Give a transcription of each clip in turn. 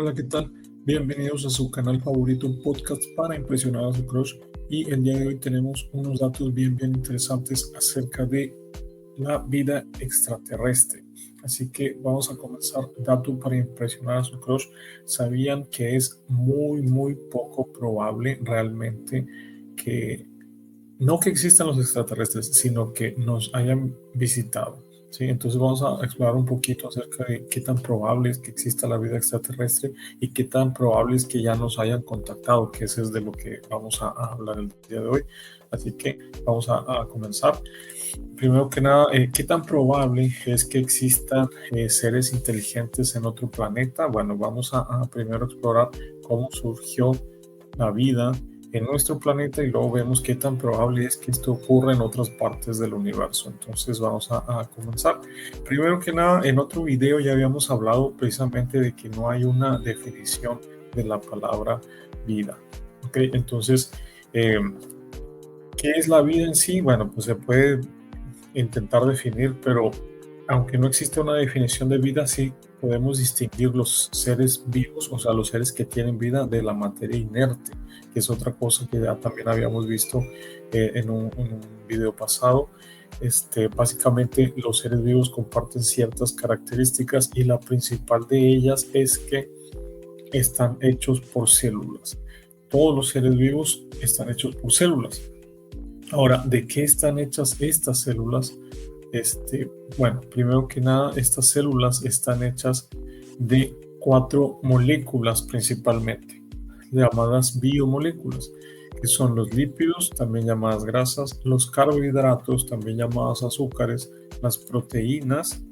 Hola, ¿qué tal? Bienvenidos a su canal favorito, un podcast para impresionar a su crush. Y el día de hoy tenemos unos datos bien interesantes acerca de la vida extraterrestre. Así que vamos a comenzar. Dato para impresionar a su crush. ¿Sabían que es muy poco probable realmente que no que existan los extraterrestres, sino que nos hayan visitado? ¿Sí? Entonces vamos a explorar un poquito acerca de qué tan probable es que exista la vida extraterrestre y qué tan probable es que ya nos hayan contactado, que eso es de lo que vamos a hablar el día de hoy. Así que vamos a comenzar. Primero que nada, ¿qué tan probable es que existan seres inteligentes en otro planeta? Bueno, vamos a primero explorar cómo surgió la vida en nuestro planeta y luego vemos qué tan probable es que esto ocurra en otras partes del universo. Entonces vamos a comenzar. Primero que nada, en otro video ya habíamos hablado precisamente de que no hay una definición de la palabra vida. ¿Ok? Entonces, ¿qué es la vida en sí? Bueno, pues se puede intentar definir, pero aunque no existe una definición de vida, sí podemos distinguir los seres vivos, o sea, los seres que tienen vida de la materia inerte, que es otra cosa que ya también habíamos visto en un video pasado. Básicamente los seres vivos comparten ciertas características y la principal de ellas es que están hechos por células. Todos los seres vivos están hechos por células. Ahora, ¿de qué están hechas estas células? Bueno, primero que nada, estas células están hechas de 4 moléculas principalmente, llamadas biomoléculas, que son los lípidos, también llamadas grasas, los carbohidratos, también llamados azúcares, las proteínas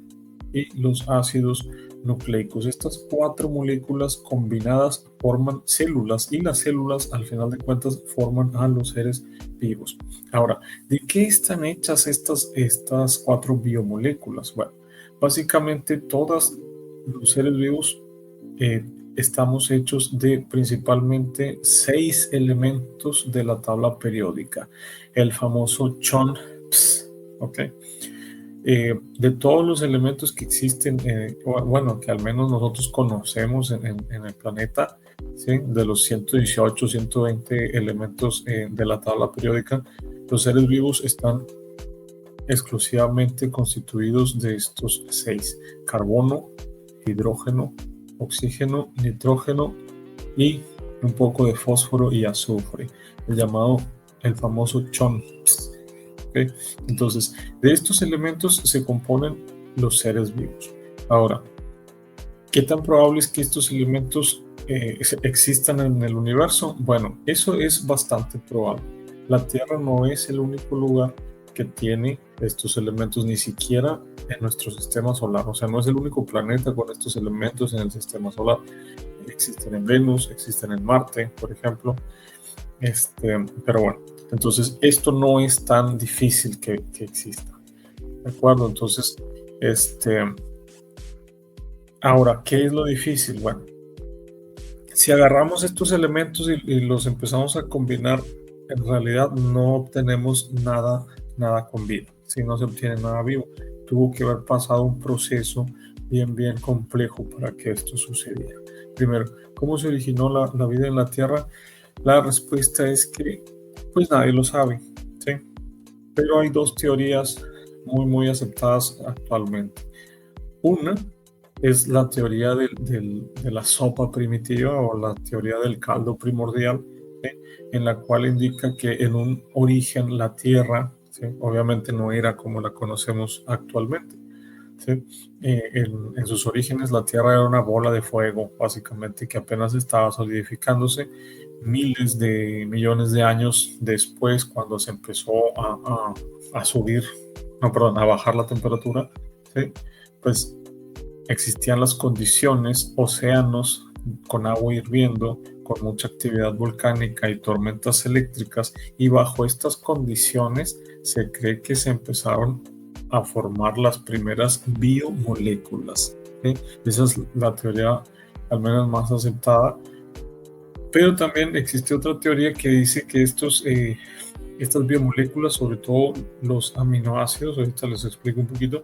y los ácidos nucleicos. Estas 4 moléculas combinadas forman células y las células al final de cuentas forman a los seres vivos. Ahora, ¿de qué están hechas estas 4 biomoléculas? Bueno, básicamente todos los seres vivos estamos hechos de principalmente 6 elementos de la tabla periódica, el famoso CHON-PS, ¿ok? De todos los elementos que existen, bueno, que al menos nosotros conocemos en el planeta, ¿sí? De los 118, 120 elementos de la tabla periódica, los seres vivos están exclusivamente constituidos de estos 6: carbono, hidrógeno, oxígeno, nitrógeno y un poco de fósforo y azufre, el famoso CHON. ¿Okay? Entonces, de estos elementos se componen los seres vivos. Ahora, ¿qué tan probable es que estos elementos existan en el universo? Bueno, eso es bastante probable. La Tierra no es el único lugar que tiene estos elementos, ni siquiera en nuestro sistema solar. O sea, no es el único planeta con estos elementos en el sistema solar. Existen en Venus, existen en Marte, por ejemplo. Pero bueno, entonces esto no es tan difícil que exista. ¿De acuerdo? Entonces, ahora, ¿qué es lo difícil? Bueno, si agarramos estos elementos y los empezamos a combinar, en realidad no obtenemos nada con vida. Si no se obtiene nada vivo, tuvo que haber pasado un proceso bien complejo para que esto sucediera. Primero, ¿cómo se originó la vida en la Tierra? La respuesta es que pues nadie lo sabe, ¿sí? Pero hay 2 teorías muy aceptadas actualmente. Una es la teoría de la sopa primitiva o la teoría del caldo primordial, ¿sí? En la cual indica que en un origen la Tierra, ¿sí? Obviamente no era como la conocemos actualmente, ¿sí? En sus orígenes la Tierra era una bola de fuego, básicamente, que apenas estaba solidificándose. Miles de millones de años después, cuando se empezó a subir, no, perdón, a bajar la temperatura, ¿sí? Pues existían las condiciones, océanos con agua hirviendo, con mucha actividad volcánica y tormentas eléctricas, y bajo estas condiciones se cree que se empezaron a formar las primeras biomoléculas, ¿sí? Esa es la teoría al menos más aceptada. Pero también existe otra teoría que dice que estas biomoléculas, sobre todo los aminoácidos, ahorita les explico un poquito,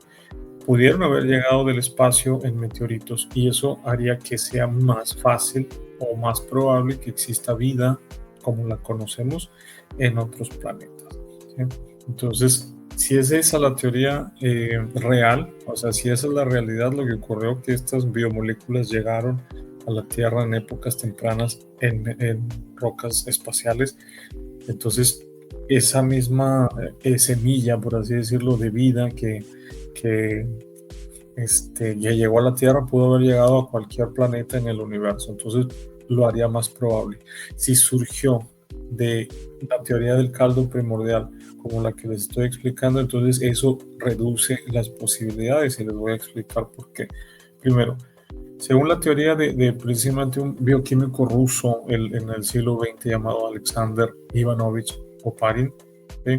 pudieron haber llegado del espacio en meteoritos y eso haría que sea más fácil o más probable que exista vida como la conocemos en otros planetas, ¿sí? Entonces, si es esa la teoría real, o sea, si esa es la realidad, lo que ocurrió que estas biomoléculas llegaron a la Tierra en épocas tempranas en rocas espaciales, entonces esa misma semilla, por así decirlo, de vida que ya llegó a la Tierra pudo haber llegado a cualquier planeta en el universo, entonces lo haría más probable. Si surgió de la teoría del caldo primordial, como la que les estoy explicando, entonces eso reduce las posibilidades y les voy a explicar por qué. Primero, según la teoría de precisamente un bioquímico ruso en el siglo XX llamado Alexander Ivanovich Oparin, ¿sí?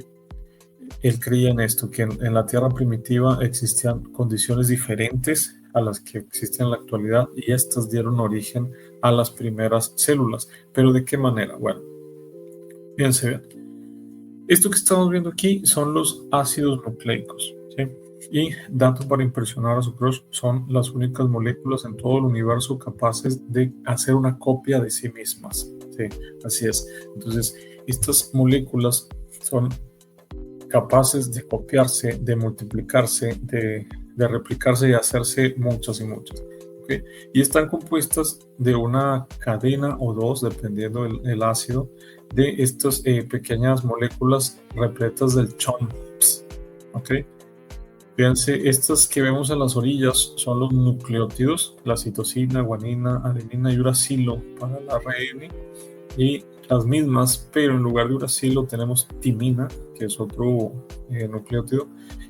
Él creía en esto, que en la Tierra primitiva existían condiciones diferentes a las que existen en la actualidad y estas dieron origen a las primeras células. ¿Pero de qué manera? Bueno, fíjense bien. Esto que estamos viendo aquí son los ácidos nucleicos, ¿sí? Y dato para impresionar a su crush, son las únicas moléculas en todo el universo capaces de hacer una copia de sí mismas, ¿sí? Así es. Entonces, estas moléculas son capaces de copiarse, de multiplicarse, de replicarse y hacerse muchas y muchas, ¿okay? Y están compuestas de una cadena o dos, dependiendo el ácido, de estas pequeñas moléculas repletas del CHOMPS, ¿ok? Fíjense, estas que vemos en las orillas son los nucleótidos, la citosina, guanina, adenina y uracilo para el ARN, y las mismas, pero en lugar de uracilo tenemos timina, que es otro nucleótido,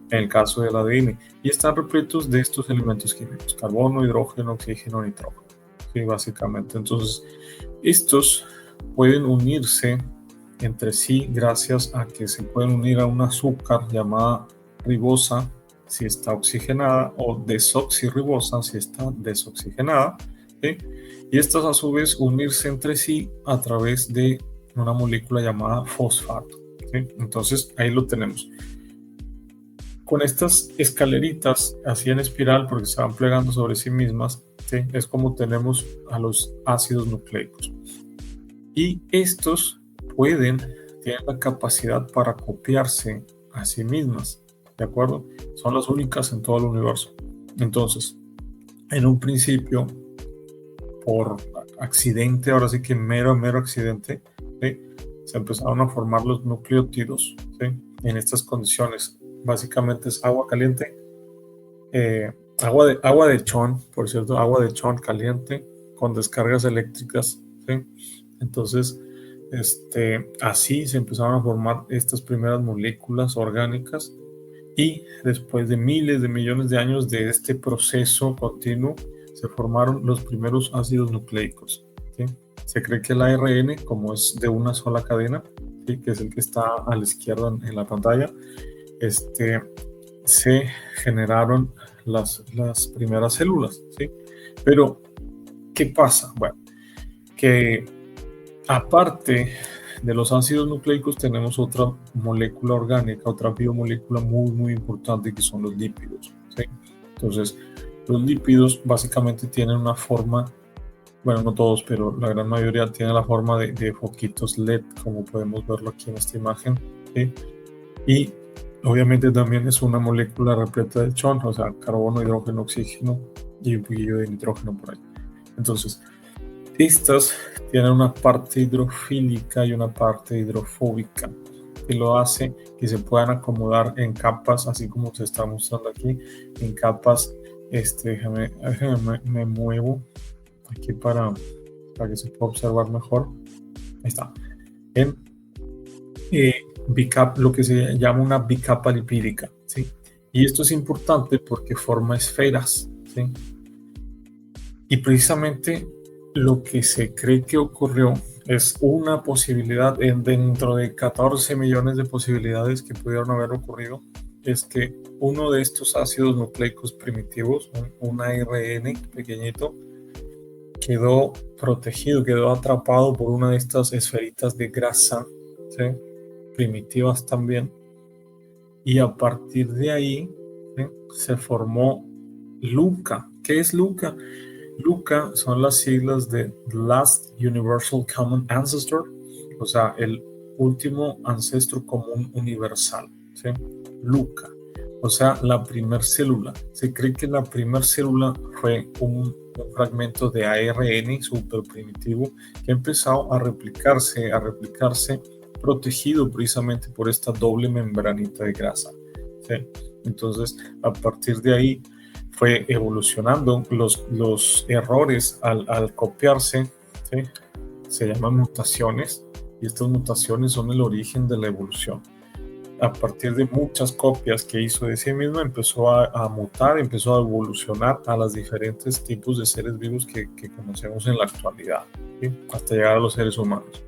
en el caso del ADN, y están repletos de estos elementos químicos, carbono, hidrógeno, oxígeno, nitrógeno, ¿sí? Básicamente. Entonces, estos pueden unirse entre sí gracias a que se pueden unir a un azúcar llamada ribosa si está oxigenada o desoxirribosa si está desoxigenada, ¿sí? Y estas a su vez unirse entre sí a través de una molécula llamada fosfato, ¿sí? Entonces ahí lo tenemos. Con estas escaleritas así en espiral porque se van plegando sobre sí mismas, ¿sí? Es como tenemos a los ácidos nucleicos. Y estos tienen la capacidad para copiarse a sí mismas, ¿de acuerdo? Son las únicas en todo el universo. Entonces, en un principio, por accidente, ahora sí que mero accidente, ¿sí? Se empezaron a formar los nucleótidos, ¿sí? En estas condiciones. Básicamente es agua caliente, agua de chón, por cierto, agua de chón caliente con descargas eléctricas, ¿sí? Entonces, así se empezaron a formar estas primeras moléculas orgánicas y después de miles de millones de años de este proceso continuo se formaron los primeros ácidos nucleicos, ¿sí? Se cree que el ARN, como es de una sola cadena, ¿sí? Que es el que está a la izquierda en la pantalla, se generaron las primeras células, ¿sí? Pero, ¿qué pasa? Bueno, que aparte de los ácidos nucleicos tenemos otra molécula orgánica, otra biomolécula muy importante que son los lípidos, ¿sí? Entonces, los lípidos básicamente tienen una forma, bueno, no todos, pero la gran mayoría tienen la forma de foquitos LED, como podemos verlo aquí en esta imagen, ¿sí? Y obviamente también es una molécula repleta de chon, o sea, carbono, hidrógeno, oxígeno y un poquillo de nitrógeno por ahí. Entonces, estas tienen una parte hidrofílica y una parte hidrofóbica, que lo hace que se puedan acomodar en capas, así como se está mostrando aquí, en capas, déjame me muevo aquí para que se pueda observar mejor. Ahí está. En lo que se llama una bicapa lipídica, ¿sí? Y esto es importante porque forma esferas, ¿sí? Y precisamente lo que se cree que ocurrió es una posibilidad dentro de 14 millones de posibilidades que pudieron haber ocurrido, es que uno de estos ácidos nucleicos primitivos, un ARN pequeñito, quedó protegido, quedó atrapado por una de estas esferitas de grasa, ¿sí? Primitivas también, y a partir de ahí, ¿sí? se formó LUCA. ¿Qué es LUCA? LUCA son las siglas de The Last Universal Common Ancestor, o sea, el último ancestro común universal, ¿sí? LUCA, o sea, la primer célula. Se cree que la primer célula fue un fragmento de ARN súper primitivo que ha empezado a replicarse, protegido precisamente por esta doble membranita de grasa, ¿sí? Entonces, a partir de ahí fue evolucionando. Los errores al copiarse, ¿sí? Se llaman mutaciones, y estas mutaciones son el origen de la evolución. A partir de muchas copias que hizo de sí misma, empezó a mutar, empezó a evolucionar a los diferentes tipos de seres vivos que conocemos en la actualidad, ¿sí? Hasta llegar a los seres humanos.